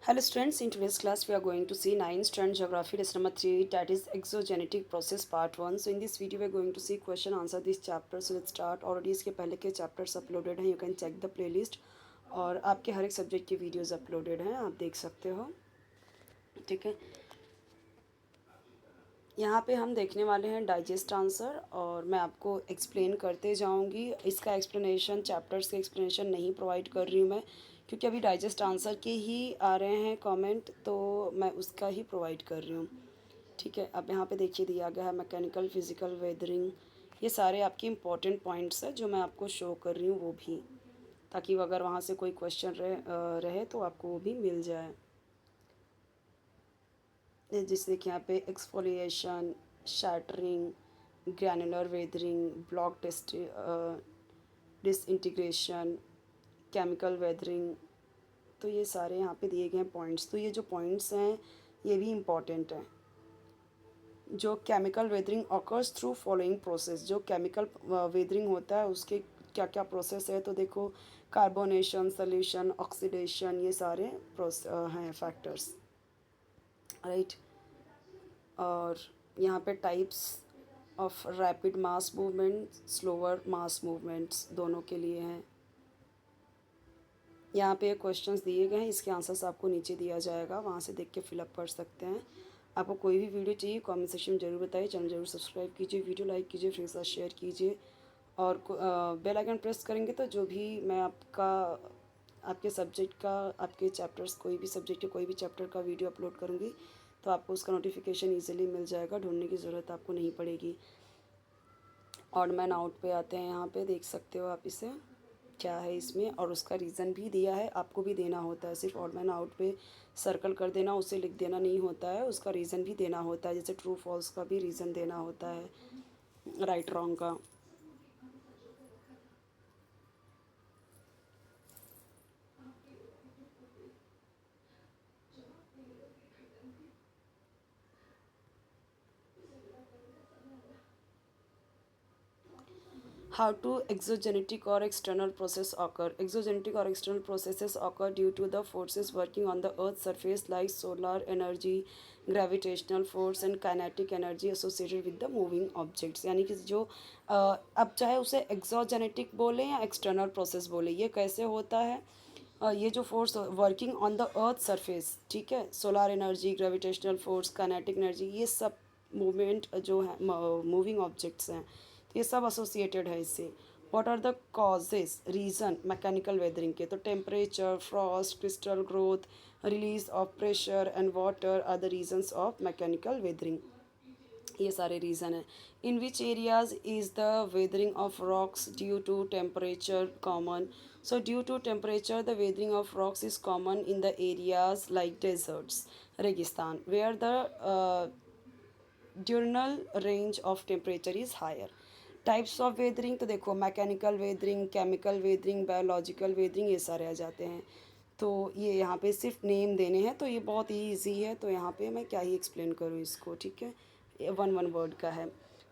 Hello students, in today's class we are going to see 9th standard geography lesson number 3, that is exogenetic process part 1. So in this video we are going to see question answer this chapter. So let's start. Already इसके पहले के chapters uploaded हैं, you can check the playlist. और आपके हर एक subject की videos uploaded हैं, आप देख सकते हो. ठीक है, यहाँ पे हम देखने वाले हैं डाइजेस्ट आंसर और मैं आपको एक्सप्लेन करते जाऊँगी. इसका एक्सप्लेनेशन, चैप्टर्स के एक्सप्लेनेशन नहीं प्रोवाइड कर रही हूँ मैं, क्योंकि अभी डाइजेस्ट आंसर के ही आ रहे हैं कमेंट, तो मैं उसका ही प्रोवाइड कर रही हूँ. ठीक है, अब यहाँ पे देखिए दिया गया है मैकेनिकल, फिजिकल, वेदरिंग. ये सारे आपके इंपॉर्टेंट पॉइंट्स हैं जो मैं आपको शो कर रही हूँ, वो भी, ताकि अगर वहाँ से कोई क्वेश्चन रहे तो आपको वो भी मिल जाए. जैसे कि यहाँ पे exfoliation, shattering, granular weathering, block test, disintegration, chemical weathering. तो ये सारे यहाँ पे दिए गए हैं पॉइंट्स. तो ये जो पॉइंट्स हैं ये भी इम्पॉर्टेंट हैं. जो chemical weathering occurs through following process, जो केमिकल वेदरिंग होता है उसके क्या क्या प्रोसेस है, तो देखो कार्बोनेशन, सॉल्यूशन, ऑक्सीडेशन, ये सारे हैं फैक्टर्स, राइट. और यहाँ पे types of rapid mass movement, slower mass movements दोनों के लिए हैं. यहाँ पे क्वेश्चंस दिए गए हैं, इसके आंसर्स आपको नीचे दिया जाएगा, वहाँ से देख के फिलअप कर सकते हैं. आपको कोई भी वीडियो चाहिए कमेंट सेक्शन में जरूर बताइए. चैनल जरूर सब्सक्राइब कीजिए, वीडियो लाइक कीजिए, फ्रेंड्स के साथ शेयर कीजिए और बेल आइकन प्रेस करेंगे तो जो भी मैं आपके सब्जेक्ट का, आपके चैप्टर्स, कोई भी सब्जेक्ट के कोई भी चैप्टर का वीडियो अपलोड करूँगी तो आपको उसका नोटिफिकेशन ईजिली मिल जाएगा, ढूंढने की ज़रूरत आपको नहीं पड़ेगी. ऑड मैन आउट पे आते हैं, यहाँ पे देख सकते हो आप इसे क्या है इसमें, और उसका रीज़न भी दिया है, आपको भी देना होता है. सिर्फ ऑड मैन आउट पे सर्कल कर देना, उसे लिख देना नहीं होता है, उसका रीज़न भी देना होता है. जैसे ट्रू फॉल्स का भी रीज़न देना होता है, राइट रॉन्ग का. How to exogenetic or external process occur? Exogenetic or external processes occur due to the forces working on the Earth's surface like solar energy, gravitational force and kinetic energy associated with the moving objects. यानी कि जो अब चाहे उसे exogenetic बोले या external process बोले, ये कैसे होता है? ये जो force working on the earth surface, ठीक है, solar energy, gravitational force, kinetic energy, ये सब मूवमेंट जो है, मूविंग ऑब्जेक्ट्स हैं, तो ये सब एसोसिएटेड है इससे. What are the causes, reason mechanical weathering के? तो temperature, frost, crystal growth, release of pressure and water are the reasons of mechanical weathering. ये सारे रीज़न हैं. In which areas is the weathering of rocks due to temperature common? So due to temperature, the weathering of rocks is common in the areas like deserts, Registan, where the diurnal range of temperature is higher. Types of weathering, तो देखो mechanical weathering, chemical weathering, biological weathering, ये सारे आ जाते हैं. तो ये यहाँ पे सिर्फ नेम देने हैं, तो ये बहुत ही ईजी है, तो यहाँ पे मैं क्या ही एक्सप्लेन करूँ इसको. ठीक है, ये वन वर्ड का है.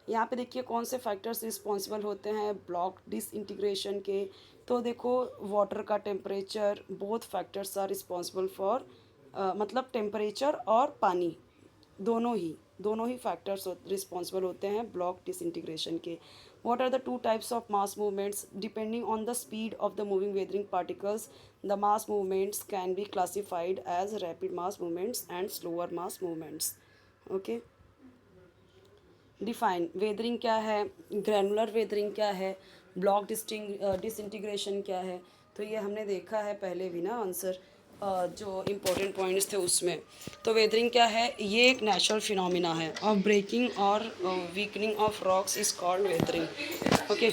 यहाँ पे देखिए कौन से फैक्टर्स रिस्पॉन्सिबल होते हैं ब्लॉक डिसइंटीग्रेशन के. तो देखो वाटर का temperature, both factors are responsible for, मतलब टेम्परेचर और पानी, दोनों ही फैक्टर्स रिस्पॉन्सिबल होते हैं ब्लॉक डिसइंटीग्रेशन के. What are the two types of mass movements? Depending on the speed of the moving weathering particles, the mass movements can be classified as rapid mass movements and slower mass movements. Okay, define weathering क्या है, granular weathering क्या है, block disintegration क्या है. तो ये हमने देखा है पहले भी ना आंसर, जो इम्पोर्टेंट पॉइंट्स थे उसमें. तो वेदरिंग क्या है? ये एक नेचुरल फिनोमिना है ऑफ ब्रेकिंग और weakening of rocks is called weathering. Okay,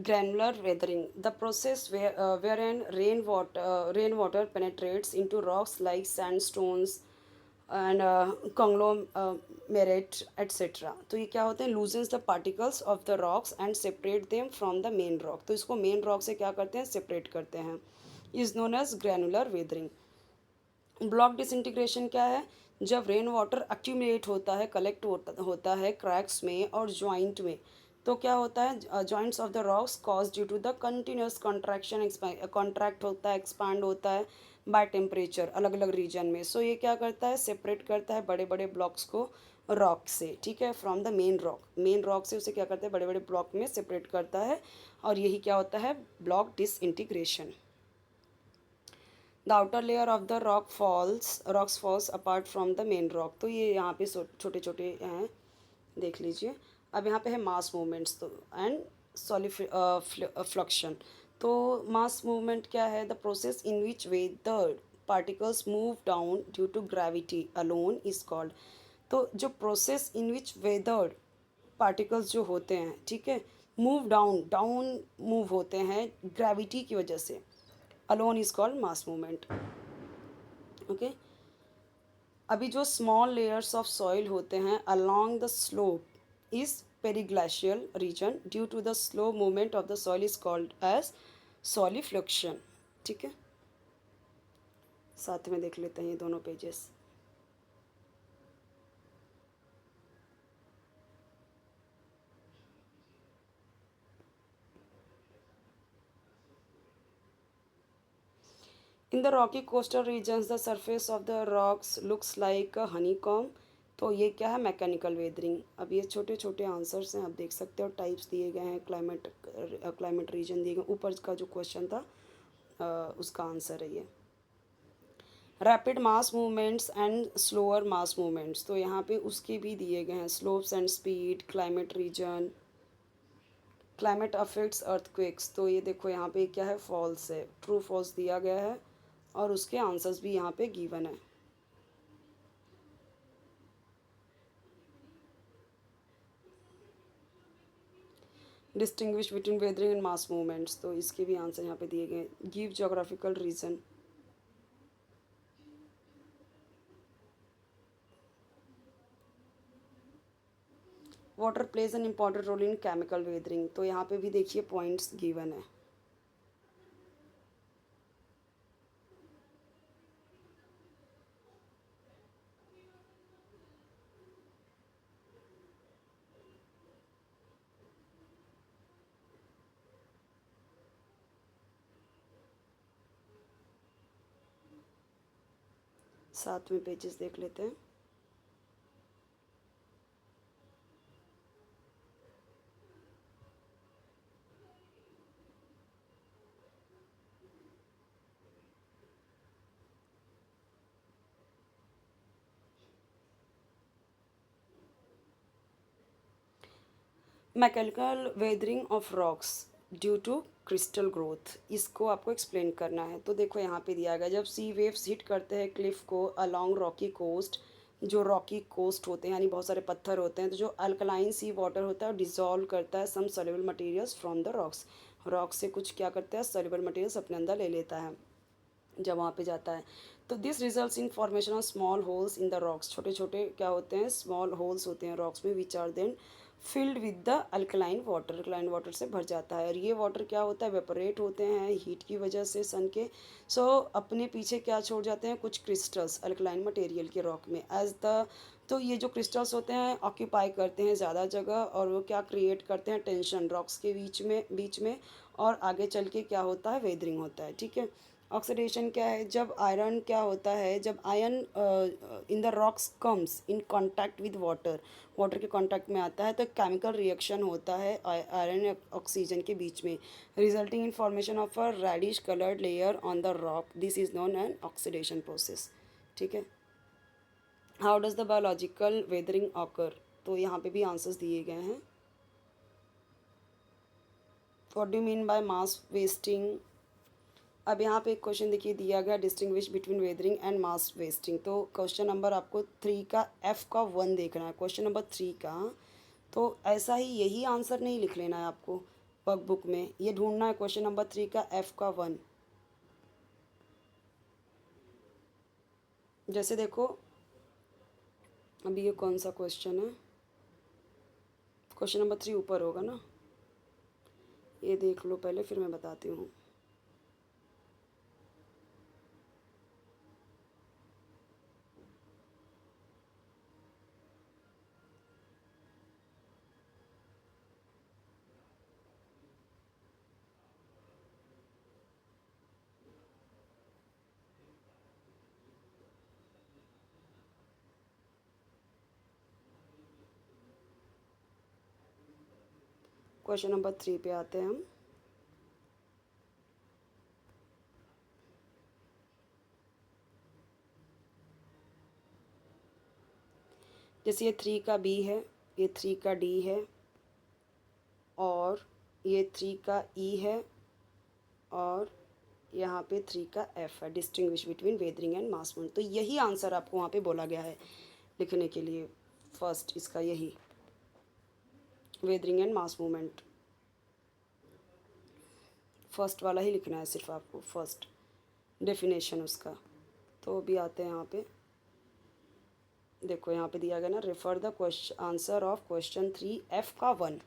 granular weathering, the process wherein rainwater penetrates into rocks like sandstones and conglomerate etc. तो ये क्या होते हैं? Loosens the particles of the rocks and separate them from the main rock. तो इसको main rock से क्या करते हैं? सेपरेट करते हैं. Is known as granular weathering. Block disintegration क्या है? जब रेन वाटर एक्यूमुलेट होता है, कलेक्ट होता है क्रैक्स में और जॉइंट में, तो क्या होता है, joints of the rocks cause due to the continuous contraction, contract होता है, एक्सपांड होता है बाय टेम्परेचर अलग अलग रीजन में। सो ये क्या करता है, सेपरेट करता है बड़े बड़े ब्लॉक्स को रॉक से, ठीक है, फ्रॉम द मेन रॉक से उसे क्या करता है, बड़े बड़े ब्लॉक में सेपरेट करता है, और यही क्या होता है, block disintegration. The outer layer of the rocks falls apart from the main rock. तो ये यहाँ पे छोटे छोटे हैं, देख लीजिए। अब यहाँ पे है मास मूवमेंट्स, तो एंड फ्लक्शन। तो मास मूवमेंट क्या है, the process in which weather particles move down due to gravity alone is called. तो जो process in which weather particles जो होते हैं, ठीक है, मूव डाउन डाउन मूव होते हैं ग्रेविटी की वजह से, alone is called mass movement. Okay, अभी जो स्मॉल लेयर्स ऑफ सॉइल होते हैं along the slope is periglacial region due to the slow movement of the soil is called as solifluction. ठीक है, साथ में देख लेते हैं ये दोनों pages. In the rocky coastal regions the surface of the rocks looks like honeycomb. तो ये क्या है, मैकेनिकल वेदरिंग। अब ये छोटे छोटे आंसर्स हैं, आप देख सकते हो, टाइप्स दिए गए हैं, क्लाइमेट रीजन दिए गए। ऊपर का जो क्वेश्चन था उसका आंसर है ये। Rapid mass movements and slower mass movements, तो यहाँ पे उसके भी दिए गए हैं, slopes and speed, climate reason, climate affects earthquakes. तो ये देखो यहाँ पे क्या है, फॉल्स है, ट्रू फॉल्स दिया गया है, और उसके आंसर्स भी यहाँ पे गिवन है। Distinguish between weathering and mass movements, तो इसके भी आंसर यहाँ पे दिए गए। Give geographical reason. Water plays an important role in chemical weathering, तो यहाँ पे भी देखिए पॉइंट्स गिवन है। साथ में पेजेस देख लेते हैं। Mechanical weathering of rocks due to crystal growth, इसको आपको एक्सप्लेन करना है। तो देखो यहाँ पे दिया गया, जब सी वेव्स हिट करते हैं क्लिफ को अलोंग रॉकी कोस्ट, जो रॉकी कोस्ट होते हैं यानी बहुत सारे पत्थर होते हैं, तो जो अल्कलाइन सी वाटर होता है डिजॉल्व करता है some soluble materials from the rocks. Rock से कुछ क्या करता है, सॉल्युबल मटेरियल्स अपने अंदर ले लेता है जब वहाँ पे जाता है। तो this results in formation of small holes in the rocks, छोटे छोटे क्या होते हैं, स्मॉल होल्स होते हैं रॉक्स में, which are then filled with the alkaline water से भर जाता है। और ये वाटर क्या होता है, वेपोरेट होते हैं हीट की वजह से सन के। सो अपने पीछे क्या छोड़ जाते हैं, कुछ क्रिस्टल्स अल्कलाइन मटेरियल के रॉक में एज द। तो ये जो क्रिस्टल्स होते हैं ऑक्यूपाई करते हैं ज़्यादा जगह, और वो क्या क्रिएट करते हैं, टेंशन रॉक्स के बीच में, और आगे चल के क्या होता है, वेदरिंग होता है। ठीक है, ऑक्सीडेशन क्या है, जब आयरन क्या होता है, जब iron in the rocks comes in contact with water, water के कांटेक्ट में आता है, तो केमिकल रिएक्शन होता है आयरन ऑक्सीजन के बीच में, resulting in formation of a reddish coloured layer on the rock. This is known an oxidation process. ठीक है, how does the biological weathering occur, तो यहाँ पे भी आंसर्स दिए गए हैं। What do mean by mass wasting. अब यहाँ पे एक क्वेश्चन देखिए दिया गया, distinguish between weathering and mass wasting. तो क्वेश्चन नंबर आपको 3 का F का 1 देखना है, क्वेश्चन नंबर 3 का। तो ऐसा ही यही आंसर नहीं लिख लेना है आपको वर्कबुक में, ये ढूंढना है क्वेश्चन नंबर 3 का F का 1। जैसे देखो अभी ये कौन सा क्वेश्चन है, क्वेश्चन नंबर 3 ऊपर होगा ना, ये देख लो पहले फिर मैं बताती हूँ। क्वेश्चन नंबर 3 पे आते हैं हम। जैसे ये 3 का बी है, ये 3 का डी है, और ये 3 का ई है, और यहाँ पे 3 का एफ है, distinguish between weathering and mass movement. तो यही आंसर आपको वहाँ पे बोला गया है लिखने के लिए, फर्स्ट इसका यही weathering and mass movement, first वाला ही लिखना है सिर्फ आपको, फर्स्ट डेफिनेशन उसका। तो अभी आते हैं यहाँ पे, देखो यहाँ पे दिया गया ना, refer the question answer of question 3 F का 1।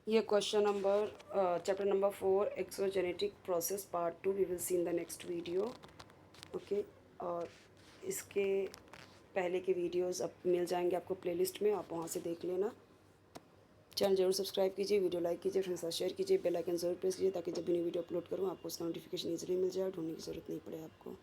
ये question number chapter number 4 exogenetic process part 2 we will see in the next video. Okay, और इसके पहले के वीडियोस अब मिल जाएंगे आपको प्लेलिस्ट में, आप वहाँ से देख लेना। चैनल जरूर सब्सक्राइब कीजिए, वीडियो लाइक कीजिए, फ्रेंड्स के साथ शेयर कीजिए, बेल आइकन जरूर प्रेस कीजिए ताकि जब भी न्यू वीडियो अपलोड करूँ आपको उसका नोटिफिकेशन ईजिली मिल जाए, ढूंढने की ज़रूरत नहीं पड़े आपको।